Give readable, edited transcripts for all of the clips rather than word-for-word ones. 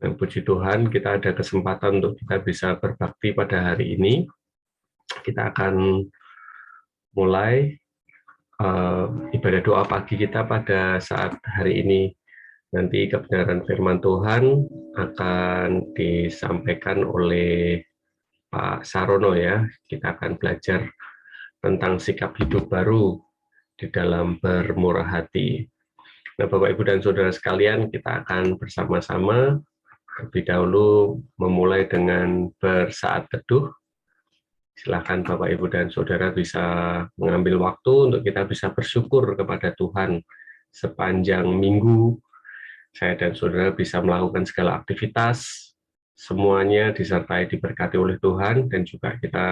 Dan puji Tuhan, kita ada kesempatan untuk kita bisa berbakti pada hari ini. Kita akan mulai ibadah doa pagi kita pada saat hari ini. Nanti kebenaran firman Tuhan akan disampaikan oleh Pak Sarono ya. Kita akan belajar tentang sikap hidup baru di dalam bermurah hati. Nah, Bapak, Ibu, dan Saudara sekalian, kita akan bersama-sama terlebih dahulu memulai dengan bersaat teduh. Silakan Bapak, Ibu, dan Saudara bisa mengambil waktu untuk kita bisa bersyukur kepada Tuhan sepanjang minggu. Saya dan Saudara bisa melakukan segala aktivitas, semuanya disertai diberkati oleh Tuhan, dan juga kita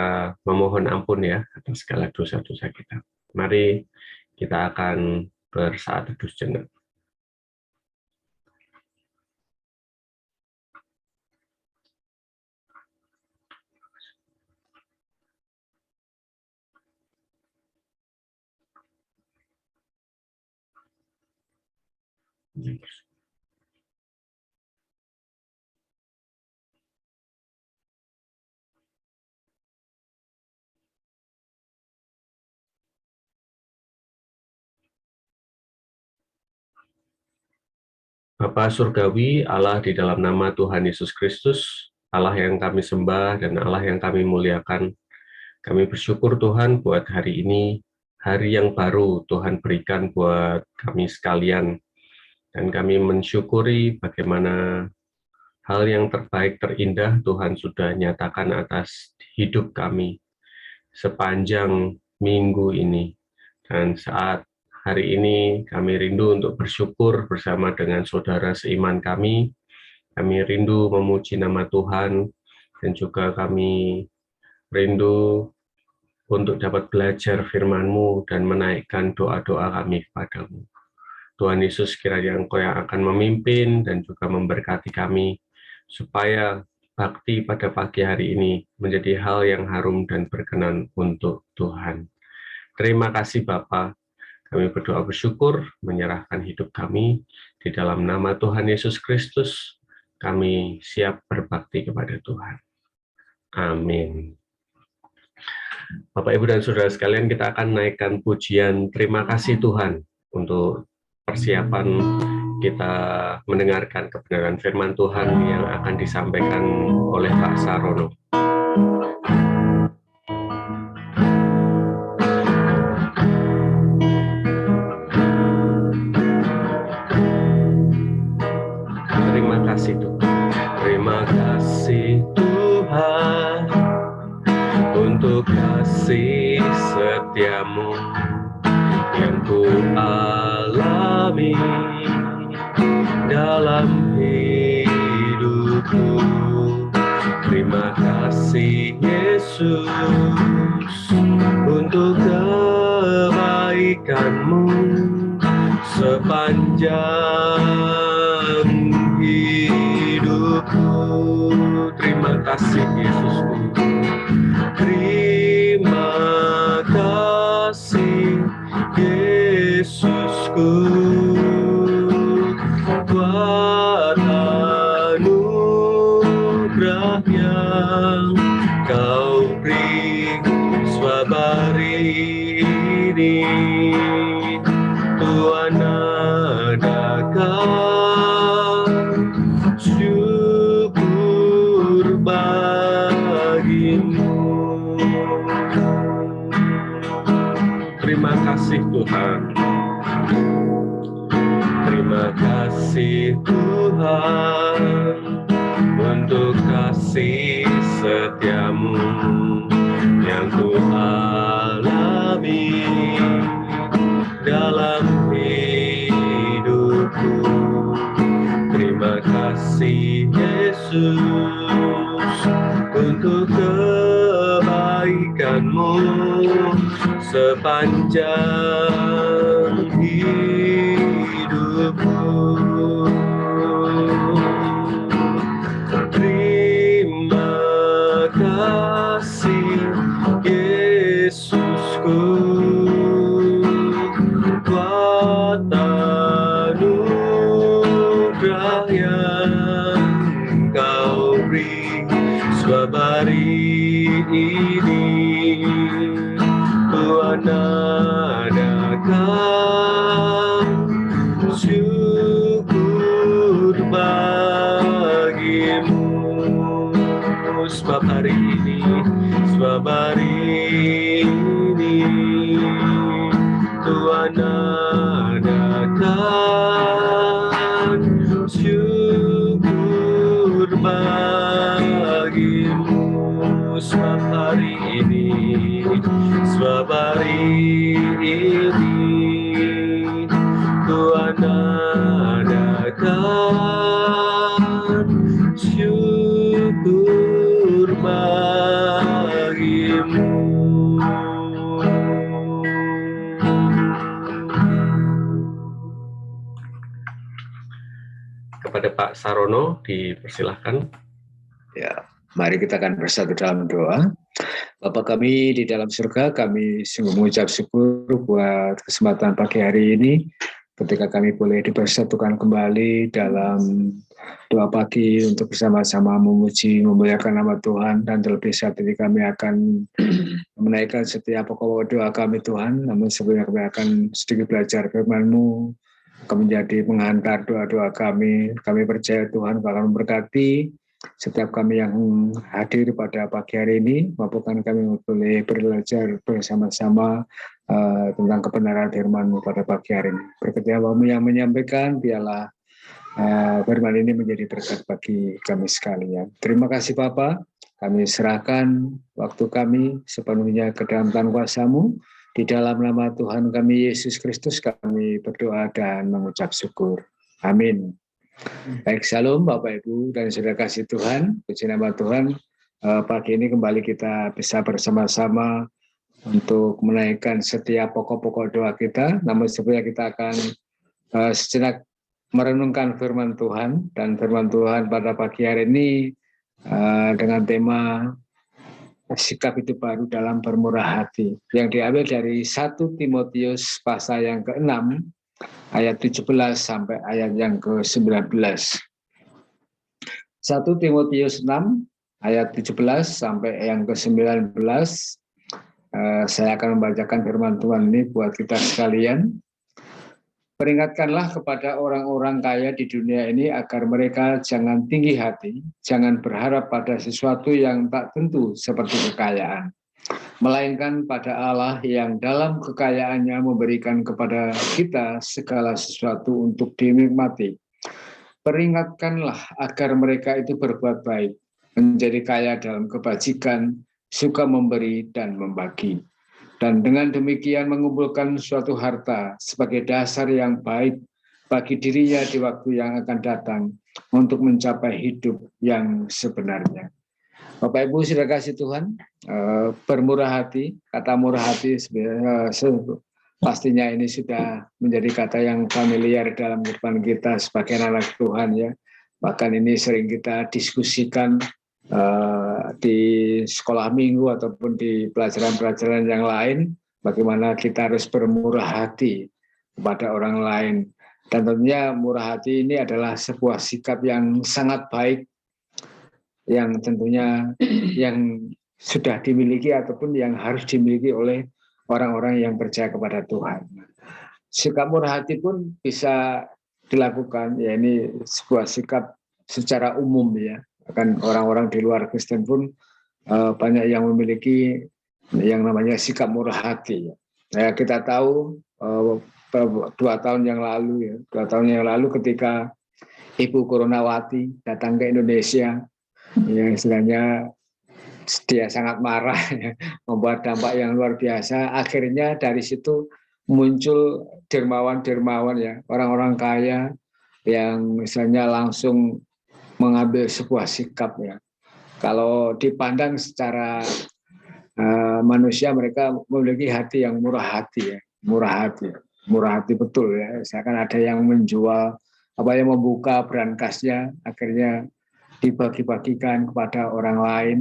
memohon ampun ya atas segala dosa-dosa kita. Mari kita akan bersaat teduh sejenak. Bapa Surgawi, Allah di dalam nama Tuhan Yesus Kristus, Allah yang kami sembah dan Allah yang kami muliakan, kami bersyukur Tuhan buat hari ini, hari yang baru Tuhan berikan buat kami sekalian. Dan kami mensyukuri bagaimana hal yang terbaik, terindah Tuhan sudah nyatakan atas hidup kami sepanjang minggu ini. Dan saat hari ini kami rindu untuk bersyukur bersama dengan saudara seiman kami. Kami rindu memuji nama Tuhan, dan juga kami rindu untuk dapat belajar firman-Mu dan menaikkan doa-doa kami kepadamu. Tuhan Yesus, kiranya Engkau yang akan memimpin dan juga memberkati kami, supaya bakti pada pagi hari ini menjadi hal yang harum dan berkenan untuk Tuhan. Terima kasih Bapa. Kami berdoa bersyukur, menyerahkan hidup kami di dalam nama Tuhan Yesus Kristus. Kami siap berbakti kepada Tuhan. Amin. Bapak, Ibu, dan Saudara sekalian, kita akan naikkan pujian terima kasih Tuhan untuk persiapan kita mendengarkan kebenaran firman Tuhan yang akan disampaikan oleh Pak Sarono. Terima kasih Tuhan. Terima kasih Tuhan untuk kasih setiamu yang ku alami dalam hidupku. Terima kasih Yesus untuk kebaikan-Mu sepanjang hidupku. Terima kasih Yesusku. Terima kasih Yesusku buat anugerah yang Kau beri swabari ini. Tuhan adakan syukur bagimu. Terima kasih Tuhan. Terima kasih Tuhan untuk kasih setiamu yang ku alami dalam hidupku. Terima kasih Yesus untuk kebaikan-Mu sepanjang hidupku. Terima kasih Yesusku buat anugerah yang Sebab ini Tuhan adakan syukur bagimu. Sebab hari ini Tuhan adakan syukur bagimu. Sebab hari ini Tuhan adakan syukur bagimu. Kepada Pak Sarono dipersilahkan. Ya, mari kita akan bersatu dalam doa. Bapa kami di dalam surga, kami sungguh mengucap syukur buat kesempatan pagi hari ini, ketika kami boleh dipersatukan kembali dalam doa pagi untuk bersama-sama memuji, memuliakan nama Tuhan, dan terlebih saat ini kami akan menaikkan setiap pokok doa kami Tuhan, namun sebelumnya kami akan sedikit belajar firman-Mu, akan menjadi penghantar doa-doa kami. Kami percaya Tuhan akan memberkati setiap kami yang hadir pada pagi hari ini, maupun kami boleh belajar bersama-sama tentang kebenaran firman-Mu pada pagi hari ini. Berkati-Mu yang menyampaikan, biarlah firman ini menjadi berkat bagi kami sekalian. Terima kasih Bapa, kami serahkan waktu kami sepenuhnya ke dalam tangan kuasa-Mu. Di dalam nama Tuhan kami Yesus Kristus kami berdoa dan mengucap syukur. Amin. Baik, salam Bapak Ibu dan saudara kasih Tuhan, puji nama Tuhan. Pagi ini kembali kita bisa bersama-sama untuk menaikkan setiap pokok-pokok doa kita. Namun sebelumnya kita akan sejenak merenungkan firman Tuhan, dan firman Tuhan pada pagi hari ini dengan tema sikap hidup baru dalam bermurah hati, yang diambil dari 1 Timotius pasal yang ke-6 ayat 17 sampai ayat yang ke-19. 1 Timotius 6 ayat 17 sampai yang ke-19. Saya akan membacakan firman Tuhan ini buat kita sekalian. Peringatkanlah kepada orang-orang kaya di dunia ini agar mereka jangan tinggi hati, jangan berharap pada sesuatu yang tak tentu seperti kekayaan, melainkan pada Allah yang dalam kekayaannya memberikan kepada kita segala sesuatu untuk dinikmati. Peringatkanlah agar mereka itu berbuat baik, menjadi kaya dalam kebajikan, suka memberi dan membagi. Dan dengan demikian mengumpulkan suatu harta sebagai dasar yang baik bagi dirinya di waktu yang akan datang untuk mencapai hidup yang sebenarnya. Bapak Ibu sudah kasih Tuhan, bermurah hati, kata murah hati pastinya ini sudah menjadi kata yang familiar dalam kehidupan kita sebagai anak Tuhan ya. Bahkan ini sering kita diskusikan di sekolah minggu ataupun di pelajaran-pelajaran yang lain, bagaimana kita harus bermurah hati kepada orang lain. Dan tentunya murah hati ini adalah sebuah sikap yang sangat baik, yang tentunya yang sudah dimiliki ataupun yang harus dimiliki oleh orang-orang yang percaya kepada Tuhan. Sikap murah hati pun bisa dilakukan, ya ini sebuah sikap secara umum ya. Bahkan orang-orang di luar Kristen pun banyak yang memiliki yang namanya sikap murah hati. Ya, kita tahu 2 tahun yang lalu ketika Ibu Koronawati datang ke Indonesia, ya istilahnya dia sangat marah, ya, membuat dampak yang luar biasa. Akhirnya dari situ muncul dermawan-dermawan ya, orang-orang kaya yang misalnya langsung mengambil sebuah sikap ya. Kalau dipandang secara manusia, mereka memiliki hati yang murah hati ya, murah hati betul ya. Misalkan ada yang menjual yang membuka berangkasnya, akhirnya dibagi-bagikan kepada orang lain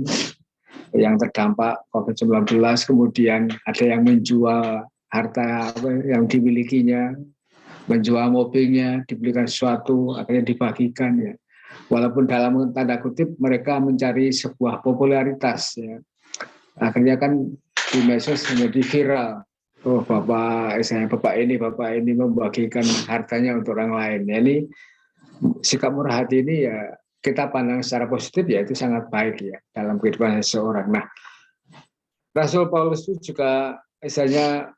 yang terdampak COVID-19, kemudian ada yang menjual harta yang dimilikinya, menjual mobilnya, dibelikan sesuatu, akhirnya dibagikan ya. Walaupun dalam tanda kutip mereka mencari sebuah popularitas, ya. Akhirnya kan di medsos menjadi viral. Oh, bapak ini membagikan hartanya untuk orang lain. Ya, ini sikap murah hati ini ya kita pandang secara positif, ya itu sangat baik ya dalam kehidupan seseorang. Nah, Rasul Paulus itu juga misalnya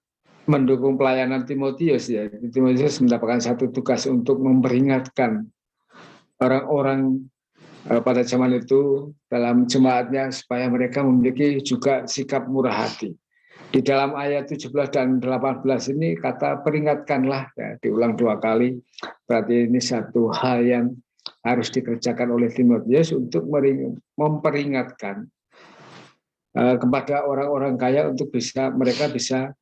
mendukung pelayanan Timotius ya. Timotius mendapatkan satu tugas untuk memperingatkan orang-orang pada zaman itu dalam jemaatnya supaya mereka memiliki juga sikap murah hati. Di dalam ayat 17 dan 18 ini kata peringatkanlah ya, diulang 2 kali. Berarti ini satu hal yang harus dikerjakan oleh Timotius untuk memperingatkan kepada orang-orang kaya untuk mereka bisa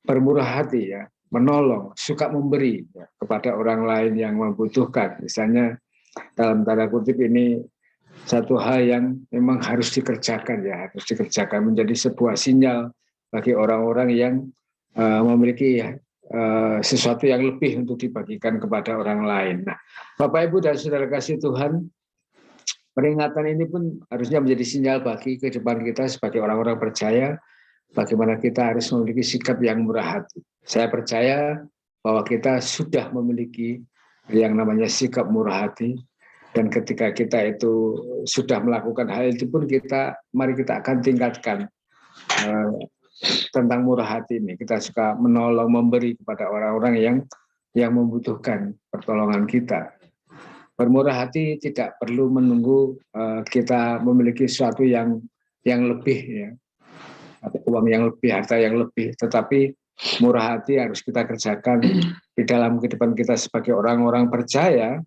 bermurah hati ya, menolong, suka memberi ya, kepada orang lain yang membutuhkan. Misalnya dalam tanda kutip ini satu hal yang memang harus dikerjakan ya, harus dikerjakan menjadi sebuah sinyal bagi orang-orang yang memiliki sesuatu yang lebih untuk dibagikan kepada orang lain. Nah, Bapak Ibu dan Saudara kasih Tuhan, peringatan ini pun harusnya menjadi sinyal bagi kehidupan kita sebagai orang-orang percaya, bagaimana kita harus memiliki sikap yang murah hati. Saya percaya bahwa kita sudah memiliki yang namanya sikap murah hati, dan ketika kita itu sudah melakukan hal itu pun mari kita akan tingkatkan tentang murah hati ini. Kita suka menolong, memberi kepada orang-orang yang membutuhkan pertolongan kita. Bermurah hati tidak perlu menunggu kita memiliki sesuatu yang lebih ya, uang yang lebih, harta yang lebih, tetapi murah hati harus kita kerjakan di dalam kehidupan kita sebagai orang-orang percaya,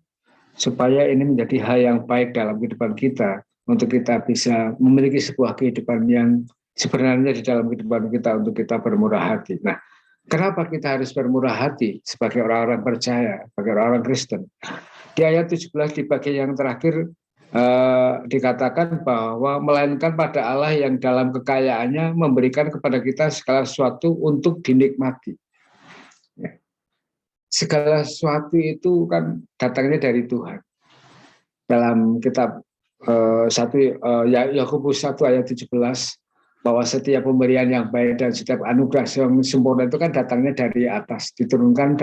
supaya ini menjadi hal yang baik dalam kehidupan kita, untuk kita bisa memiliki sebuah kehidupan yang sebenarnya di dalam kehidupan kita, untuk kita bermurah hati. Nah, kenapa kita harus bermurah hati sebagai orang-orang percaya, sebagai orang-orang Kristen? Di ayat 17 di bagian yang terakhir dikatakan bahwa melainkan pada Allah yang dalam kekayaannya memberikan kepada kita segala sesuatu untuk dinikmati. Segala sesuatu itu kan datangnya dari Tuhan. Dalam kitab Yakobus 1 ayat 17, bahwa setiap pemberian yang baik dan setiap anugerah yang sempurna itu kan datangnya dari atas, diturunkan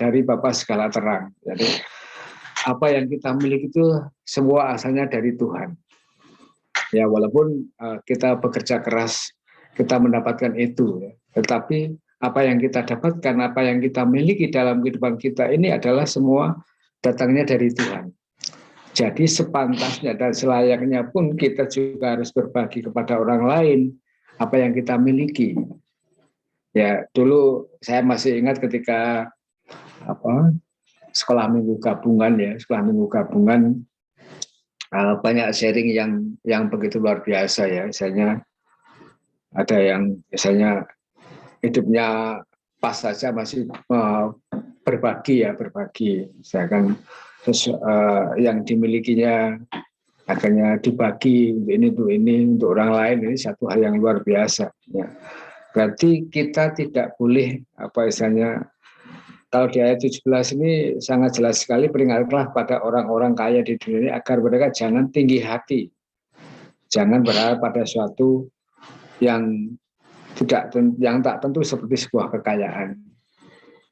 dari Bapa segala terang. Jadi apa yang kita miliki itu semua asalnya dari Tuhan. Ya, walaupun kita bekerja keras, kita mendapatkan itu, ya. Tetapi apa yang kita dapatkan, apa yang kita miliki dalam kehidupan kita ini adalah semua datangnya dari Tuhan. Jadi sepantasnya dan selayaknya pun kita juga harus berbagi kepada orang lain apa yang kita miliki. Ya, dulu saya masih ingat ketika sekolah minggu gabungan banyak sharing yang begitu luar biasa ya. Misalnya ada yang biasanya hidupnya pas saja masih berbagi. Misalkan yang dimilikinya akhirnya dibagi untuk ini untuk orang lain, ini satu hal yang luar biasa ya. Berarti kita tidak boleh kalau di ayat 17 ini sangat jelas sekali, peringatlah pada orang-orang kaya di dunia ini agar mereka jangan tinggi hati, jangan berharap pada suatu yang tak tentu seperti sebuah kekayaan.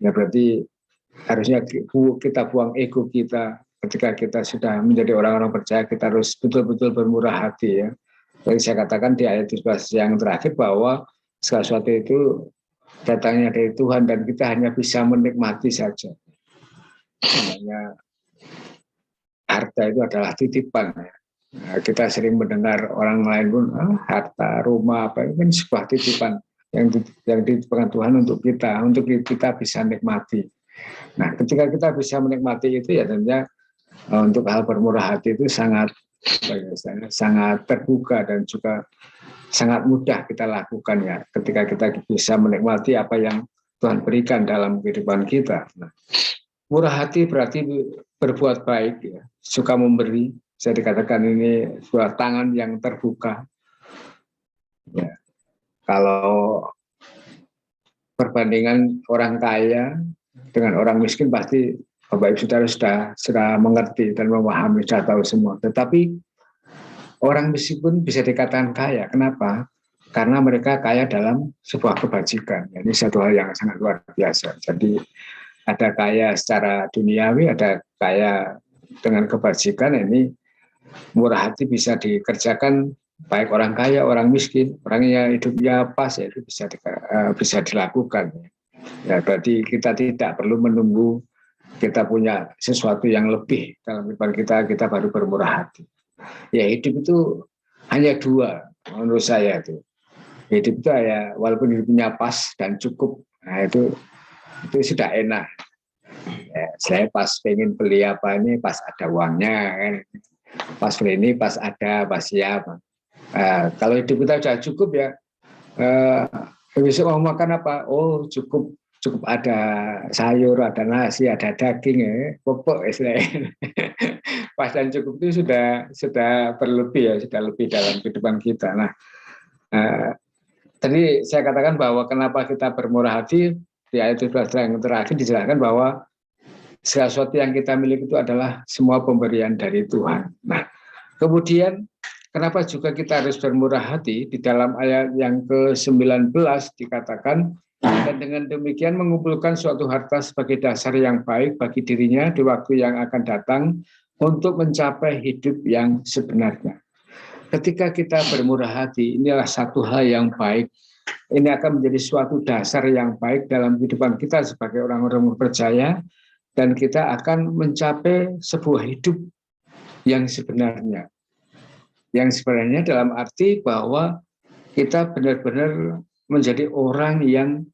Ya, berarti harusnya kita buang ego kita ketika kita sudah menjadi orang-orang percaya. Kita harus betul-betul bermurah hati ya. Jadi saya katakan di ayat 17 yang terakhir bahwa segala sesuatu itu datangnya dari Tuhan dan kita hanya bisa menikmati saja. Namanya harta itu adalah titipan ya. Nah, kita sering mendengar orang lain pun harta, rumah, apa itu kan sebuah titipan yang dititipkan Tuhan untuk kita bisa nikmati. Nah, ketika kita bisa menikmati itu ya tentunya untuk hal bermurah hati itu sangat terbuka dan juga sangat mudah kita lakukan ya, ketika kita bisa menikmati apa yang Tuhan berikan dalam kehidupan kita. Nah, murah hati berarti berbuat baik ya, suka memberi. Saya dikatakan ini sebuah tangan yang terbuka. Ya. Kalau perbandingan orang kaya dengan orang miskin pasti Bapak Ibu Saudara sudah mengerti dan memahami, sudah tahu semua. Tetapi orang miskin pun bisa dikatakan kaya. Kenapa? Karena mereka kaya dalam sebuah kebajikan. Ini satu hal yang sangat luar biasa. Jadi ada kaya secara duniawi, ada kaya dengan kebajikan. Ini murah hati bisa dikerjakan baik orang kaya, orang miskin, orang yang hidupnya pas, ya itu bisa dilakukan. Ya, berarti kita tidak perlu menunggu kita punya sesuatu yang lebih dalam kehidupan kita baru bermurah hati. Ya hidup itu hanya dua menurut saya itu. Hidup itu ya walaupun hidupnya pas dan cukup, nah itu sudah enak. Ya, saya pas pengen beli apa ini pas ada uangnya kan. Pas beli ini pas ada, pas siap. Kalau hidup kita sudah cukup ya, besok mau makan apa? Oh cukup ada sayur, ada nasi, ada daging ya, pokok istilahnya. Pas dan cukup itu sudah berlebih ya, sudah lebih dalam kehidupan kita. Nah, tadi saya katakan bahwa kenapa kita bermurah hati di ayat 17 yang terakhir dijelaskan bahwa segala sesuatu yang kita miliki itu adalah semua pemberian dari Tuhan. Nah, kemudian kenapa juga kita harus bermurah hati? Di dalam ayat yang ke-19 dikatakan, dan dengan demikian mengumpulkan suatu harta sebagai dasar yang baik bagi dirinya di waktu yang akan datang untuk mencapai hidup yang sebenarnya. Ketika kita bermurah hati, inilah satu hal yang baik. Ini akan menjadi suatu dasar yang baik dalam kehidupan kita sebagai orang-orang percaya, dan kita akan mencapai sebuah hidup yang sebenarnya. Yang sebenarnya dalam arti bahwa kita benar-benar menjadi orang yang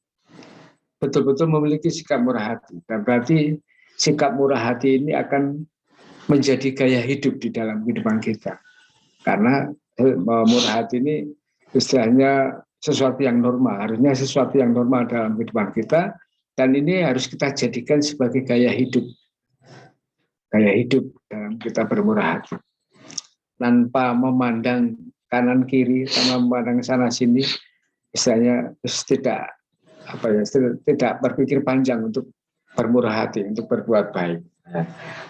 betul-betul memiliki sikap murah hati. Dan berarti sikap murah hati ini akan menjadi gaya hidup di dalam kehidupan kita. Karena murah hati ini istilahnya sesuatu yang normal, harusnya sesuatu yang normal dalam kehidupan kita, dan ini harus kita jadikan sebagai gaya hidup dalam kita bermurah hati. Tanpa memandang kanan kiri, tanpa memandang sana sini, istilahnya tidak berpikir panjang untuk bermurah hati, untuk berbuat baik.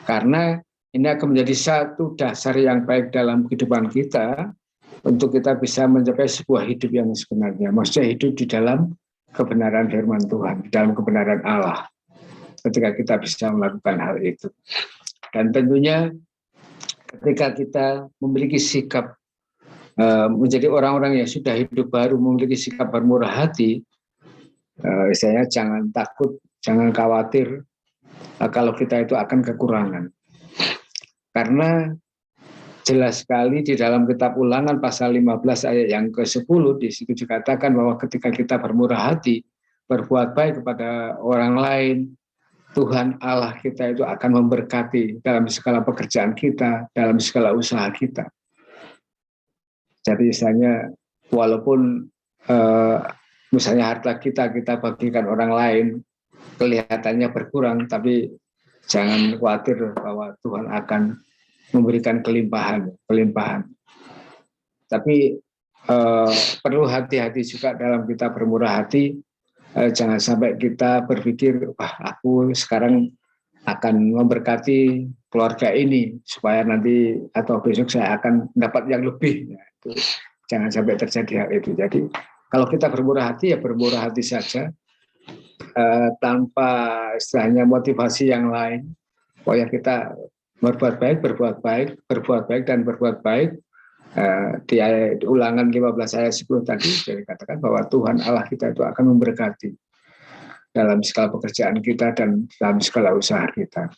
Karena ini akan menjadi satu dasar yang baik dalam kehidupan kita untuk kita bisa mencapai sebuah hidup yang sebenarnya. Maksudnya hidup di dalam kebenaran firman Tuhan, di dalam kebenaran Allah. Ketika kita bisa melakukan hal itu. Dan tentunya ketika kita memiliki sikap menjadi orang-orang yang sudah hidup baru, memiliki sikap bermurah hati, saya jangan takut, jangan khawatir kalau kita itu akan kekurangan. Karena jelas sekali di dalam kitab Ulangan pasal 15 ayat yang ke-10 di situ dikatakan bahwa ketika kita bermurah hati, berbuat baik kepada orang lain, Tuhan Allah kita itu akan memberkati dalam segala pekerjaan kita, dalam segala usaha kita. Jadi misalnya walaupun misalnya harta kita bagikan orang lain, kelihatannya berkurang, tapi jangan khawatir bahwa Tuhan akan memberikan kelimpahan. Tapi perlu hati-hati juga dalam kita bermurah hati. Jangan sampai kita berpikir, wah aku sekarang akan memberkati keluarga ini supaya nanti atau besok saya akan dapat yang lebih. Ya, itu jangan sampai terjadi hal itu. Jadi kalau kita bermurah hati ya bermurah hati saja, tanpa istilahnya motivasi yang lain. Pokoknya kita berbuat baik dan berbuat baik. Di ayat Ulangan 15 ayat 10 tadi dikatakan bahwa Tuhan Allah kita itu akan memberkati dalam segala pekerjaan kita dan dalam segala usaha kita.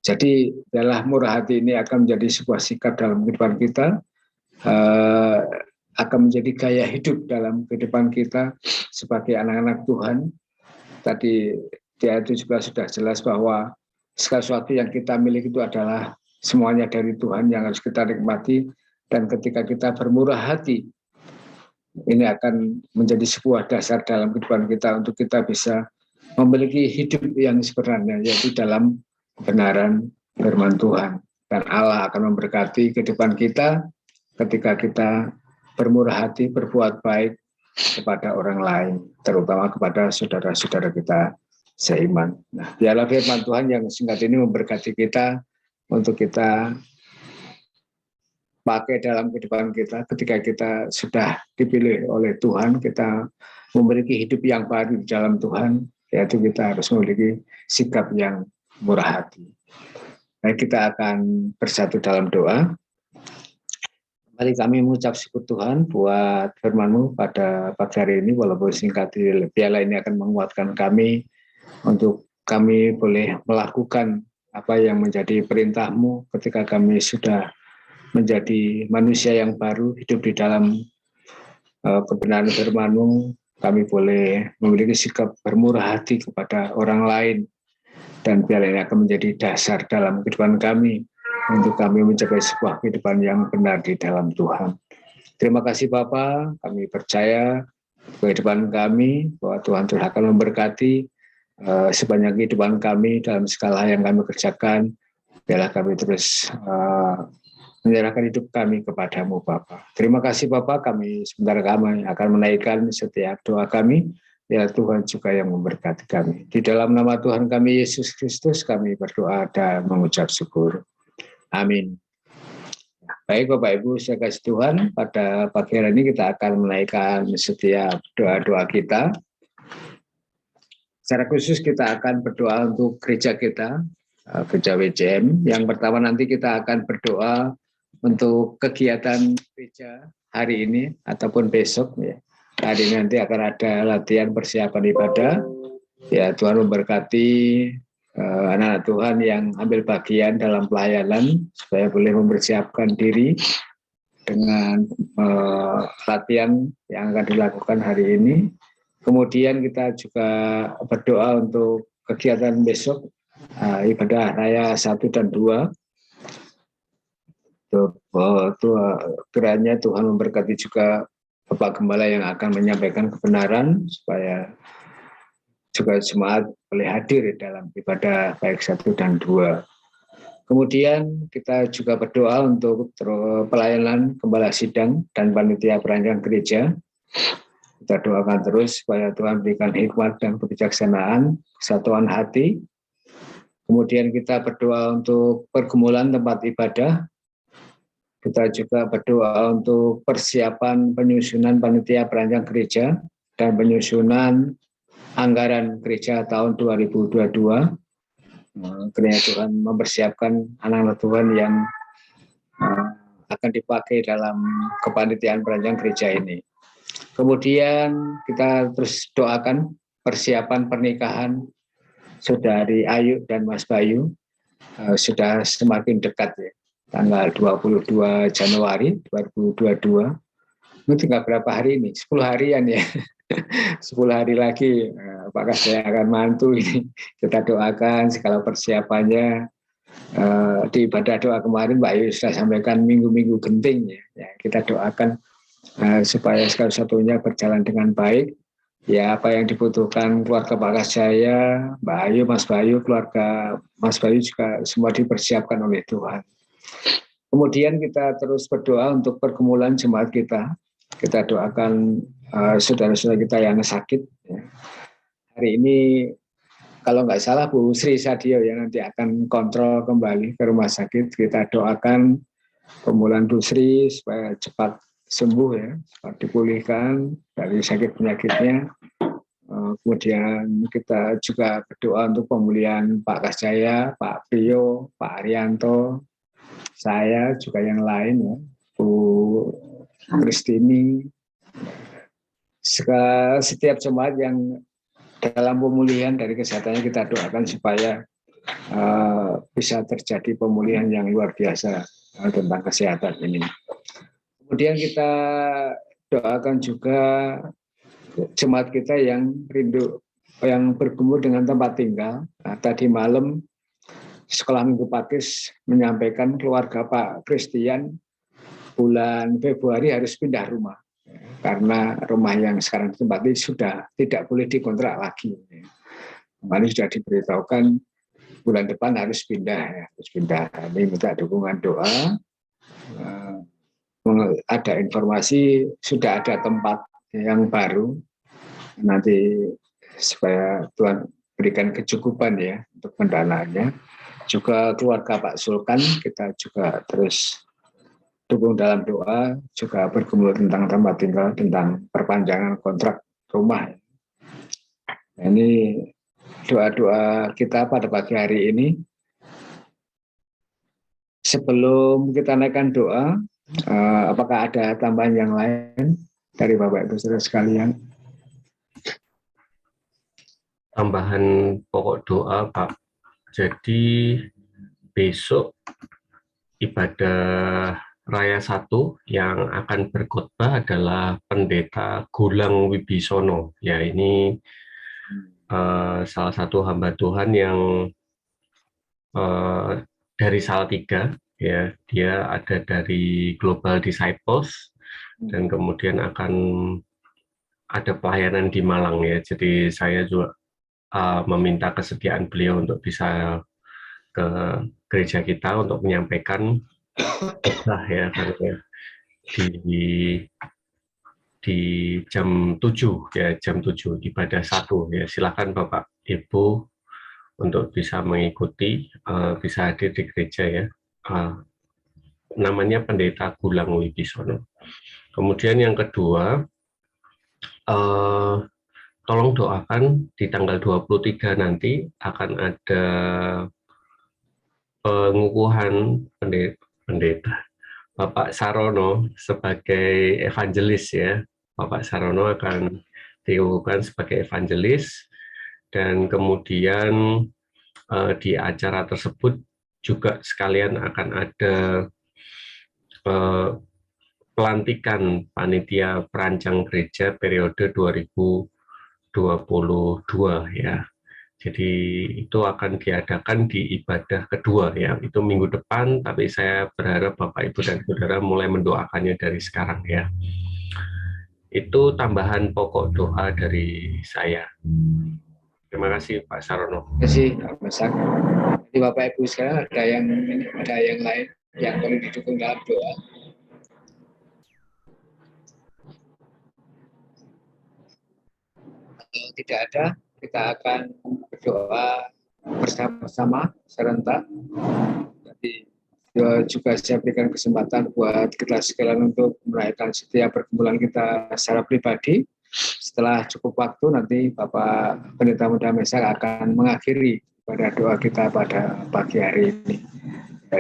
Jadi adalah murah hati ini akan menjadi sebuah sikap dalam kehidupan kita, akan menjadi gaya hidup dalam kehidupan kita sebagai anak-anak Tuhan. Tadi di ayat itu juga sudah jelas bahwa segala sesuatu yang kita miliki itu adalah semuanya dari Tuhan yang harus kita nikmati. Dan ketika kita bermurah hati, ini akan menjadi sebuah dasar dalam kehidupan kita untuk kita bisa memiliki hidup yang sebenarnya, yaitu dalam kebenaran firman Tuhan. Dan Allah akan memberkati kehidupan kita ketika kita bermurah hati, berbuat baik kepada orang lain, terutama kepada saudara-saudara kita seiman. Nah, biarlah firman Tuhan yang singkat ini memberkati kita untuk kita pakai dalam kehidupan kita ketika kita sudah dipilih oleh Tuhan, kita memiliki hidup yang baru di dalam Tuhan, yaitu kita harus memiliki sikap yang murah hati. Baik, kita akan bersatu dalam doa. Mari kami mengucap syukur Tuhan buat firman-Mu pada pagi hari ini, walaupun singkat, biarlah ini akan menguatkan kami untuk kami boleh melakukan apa yang menjadi perintah-Mu ketika kami sudah menjadi manusia yang baru, hidup di dalam kebenaran firman-Mu. Kami boleh memiliki sikap bermurah hati kepada orang lain, dan biarlah ini akan menjadi dasar dalam kehidupan kami untuk kami mencapai sebuah kehidupan yang benar di dalam Tuhan. Terima kasih Bapa, kami percaya kehidupan kami bahwa Tuhan telah akan memberkati sebanyak kehidupan kami dalam segala hal yang kami kerjakan. Biarlah kami terus menyerahkan hidup kami kepadamu Bapa. Terima kasih Bapa, kami sebentar kami akan menaikkan setiap doa kami. Ya Tuhan juga yang memberkati kami. Di dalam nama Tuhan kami Yesus Kristus kami berdoa dan mengucap syukur. Amin. Baik Bapak Ibu, saya kasih Tuhan, pada pagi hari ini kita akan menaikkan setiap doa-doa kita. Secara khusus kita akan berdoa untuk gereja kita, gereja WCM. Yang pertama nanti kita akan berdoa untuk kegiatan gereja hari ini ataupun besok. Ya. Hari ini nanti akan ada latihan persiapan ibadah. Ya, Tuhan memberkati anak-anak Tuhan yang ambil bagian dalam pelayanan supaya boleh mempersiapkan diri dengan latihan yang akan dilakukan hari ini. Kemudian kita juga berdoa untuk kegiatan besok, ibadah raya 1 dan 2. Kiranya Tuhan memberkati juga Bapak Gembala yang akan menyampaikan kebenaran supaya juga jemaat boleh hadir dalam ibadah baik 1 dan 2. Kemudian kita juga berdoa untuk pelayanan Gembala Sidang dan Panitia Perancang Gereja. Kita doakan terus supaya Tuhan berikan hikmat dan kebijaksanaan, kesatuan hati. Kemudian kita berdoa untuk pergumulan tempat ibadah. Kita juga berdoa untuk persiapan penyusunan Panitia Perancang Gereja dan penyusunan anggaran gereja tahun 2022. Kiranya Tuhan mempersiapkan anak-anak Tuhan yang akan dipakai dalam kepanitiaan perancang gereja ini. Kemudian kita terus doakan persiapan pernikahan Saudari Ayu dan Mas Bayu, sudah semakin dekat ya. Tanggal 22 Januari 2022. Ini tinggal berapa hari ini? 10 harian ya. 10 hari lagi apakah saya akan mantu ini. Kita doakan segala persiapannya. Di ibadah doa kemarin Mbak Ayu sudah sampaikan minggu-minggu genting ya. Kita doakan supaya segala satunya berjalan dengan baik. Ya, apa yang dibutuhkan keluarga Pak Kasjaya, Mbak Ayu, Mas Bayu, keluarga Mas Bayu juga semua dipersiapkan oleh Tuhan. Kemudian kita terus berdoa untuk pergumulan jemaat kita. Kita doakan saudara-saudara kita yang sakit. Ya. Hari ini kalau nggak salah Bu Sri Sadio yang nanti akan kontrol kembali ke rumah sakit. Kita doakan pemulihan Bu Sri supaya cepat sembuh ya, cepat dipulihkan dari sakit penyakitnya. Kemudian kita juga berdoa untuk pemulihan Pak Kasjaya, Pak Prio, Pak Arianto, saya juga yang lain ya, Bu Kristini, setiap jemaat yang dalam pemulihan dari kesehatannya kita doakan supaya bisa terjadi pemulihan yang luar biasa tentang kesehatan ini. Kemudian kita doakan juga jemaat kita yang rindu, yang bergumul dengan tempat tinggal. Nah, tadi malam Sekolah Minggu Pakis menyampaikan keluarga Pak Christian bulan Februari harus pindah rumah karena rumah yang sekarang ditempati sudah tidak boleh dikontrak lagi. Kemarin sudah diberitahukan bulan depan harus pindah ya, harus pindah. Ini minta dukungan doa. Ada informasi sudah ada tempat yang baru nanti supaya Tuhan diberikan kecukupan ya untuk pendanaannya. Juga keluarga Pak Sulkan kita juga terus dukung dalam doa, juga bergumul tentang tempat tinggal, tentang perpanjangan kontrak rumah. Nah, ini doa-doa kita pada pagi hari ini. Sebelum kita naikkan doa, apakah ada tambahan yang lain dari Bapak Ibu Saudara sekalian? Tambahan pokok doa, Pak. Jadi besok ibadah Raya 1 yang akan berkhotbah adalah Pendeta Gulang Wibisono. Ya, ini salah satu hamba Tuhan yang dari Salatiga. Ya, dia ada dari Global Disciples dan kemudian akan ada pelayanan di Malang ya. Jadi saya juga meminta kesediaan beliau untuk bisa ke gereja kita untuk menyampaikan khotbah ya, karena ya, di jam 7 ya, jam 7 ibadah 1 ya. Silakan Bapak Ibu untuk bisa mengikuti, bisa hadir di gereja ya. Namanya Pendeta Gulang Wibisono. Kemudian yang kedua, tolong doakan di tanggal 23 nanti akan ada pengukuhan pendeta Bapak Sarono sebagai evangelis ya. Bapak Sarono akan diukuhkan sebagai evangelis dan kemudian di acara tersebut juga sekalian akan ada pelantikan panitia perancang gereja periode 2022 ya. Jadi itu akan diadakan di ibadah kedua ya, itu minggu depan, tapi saya berharap Bapak Ibu dan Saudara mulai mendoakannya dari sekarang ya. Itu tambahan pokok doa dari saya. Terima kasih Pak Sarono. Terima kasih Pak Masak. Jadi Bapak Ibu sekarang ada yang lain yang perlu didukung dalam doa. Kalau tidak ada, kita akan berdoa bersama-sama serentak. Jadi juga saya berikan kesempatan buat kita sekalian untuk merayakan setiap pergumulan kita secara pribadi. Setelah cukup waktu nanti Bapak Pendeta Muda Mesak akan mengakhiri pada doa kita pada pagi hari ini.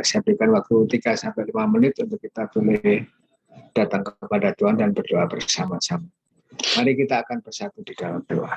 Saya berikan waktu 3-5 menit untuk kita boleh datang kepada Tuhan dan berdoa bersama-sama. Mari kita akan bersatu di dalam doa.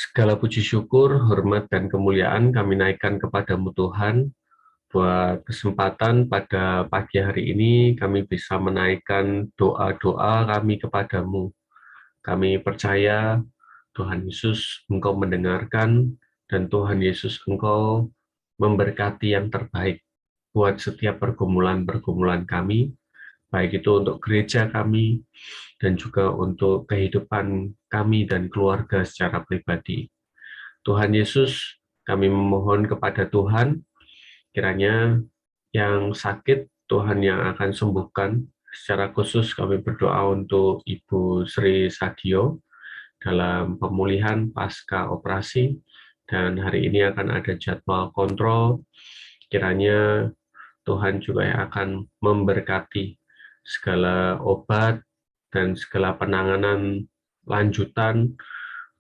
Segala puji syukur, hormat, dan kemuliaan kami naikkan kepadamu Tuhan. Buat kesempatan pada pagi hari ini kami bisa menaikkan doa-doa kami kepadamu. Kami percaya Tuhan Yesus Engkau mendengarkan, dan Tuhan Yesus Engkau memberkati yang terbaik buat setiap pergumulan-pergumulan kami, baik itu untuk gereja kami, dan juga untuk kehidupan kami dan keluarga secara pribadi. Tuhan Yesus, kami memohon kepada Tuhan, kiranya yang sakit Tuhan yang akan sembuhkan. Secara khusus kami berdoa untuk Ibu Sri Sadio dalam pemulihan pasca operasi, dan hari ini akan ada jadwal kontrol. Kiranya Tuhan juga yang akan memberkati segala obat dan segala penanganan lanjutan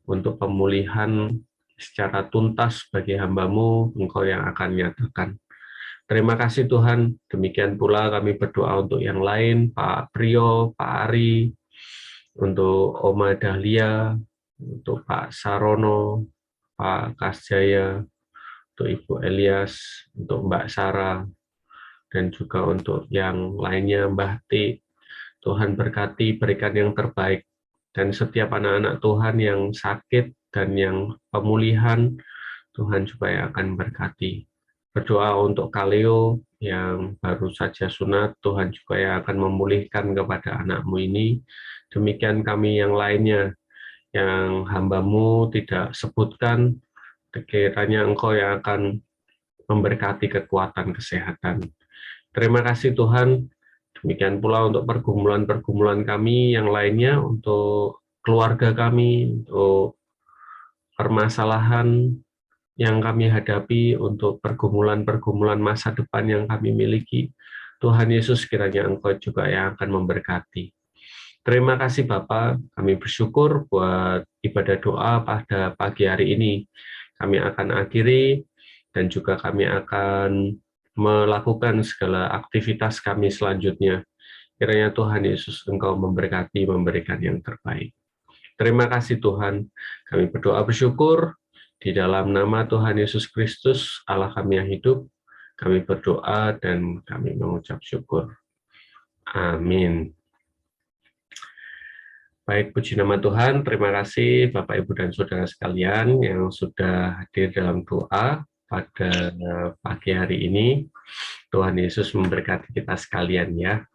untuk pemulihan secara tuntas bagi hamba-Mu, Engkau yang akan nyatakan. Terima kasih Tuhan, demikian pula kami berdoa untuk yang lain, Pak Priyo, Pak Ari, untuk Oma Dahlia, untuk Pak Sarono, Pak Kasjaya, untuk Ibu Elias, untuk Mbak Sarah, dan juga untuk yang lainnya, Mbah Ti. Tuhan berkati, berikan yang terbaik, dan setiap anak-anak Tuhan yang sakit dan yang pemulihan, Tuhan juga yang akan berkati. Berdoa untuk Kaleo yang baru saja sunat, Tuhan juga yang akan memulihkan kepada anakmu ini. Demikian kami yang lainnya, yang hamba-Mu tidak sebutkan, kiranya Engkau yang akan memberkati kekuatan kesehatan. Terima kasih Tuhan. Demikian pula untuk pergumulan-pergumulan kami yang lainnya, untuk keluarga kami, untuk permasalahan yang kami hadapi, untuk pergumulan-pergumulan masa depan yang kami miliki. Tuhan Yesus, kiranya Engkau juga yang akan memberkati. Terima kasih Bapa, kami bersyukur buat ibadah doa pada pagi hari ini. Kami akan akhiri, dan juga kami akan melakukan segala aktivitas kami selanjutnya. Kiranya Tuhan Yesus Engkau memberkati, memberikan yang terbaik. Terima kasih Tuhan, kami berdoa bersyukur, di dalam nama Tuhan Yesus Kristus, Allah kami yang hidup, kami berdoa dan kami mengucap syukur. Amin. Baik, puji nama Tuhan, terima kasih Bapak, Ibu, dan Saudara sekalian yang sudah hadir dalam doa pada pagi hari ini. Tuhan Yesus memberkati kita sekalian ya.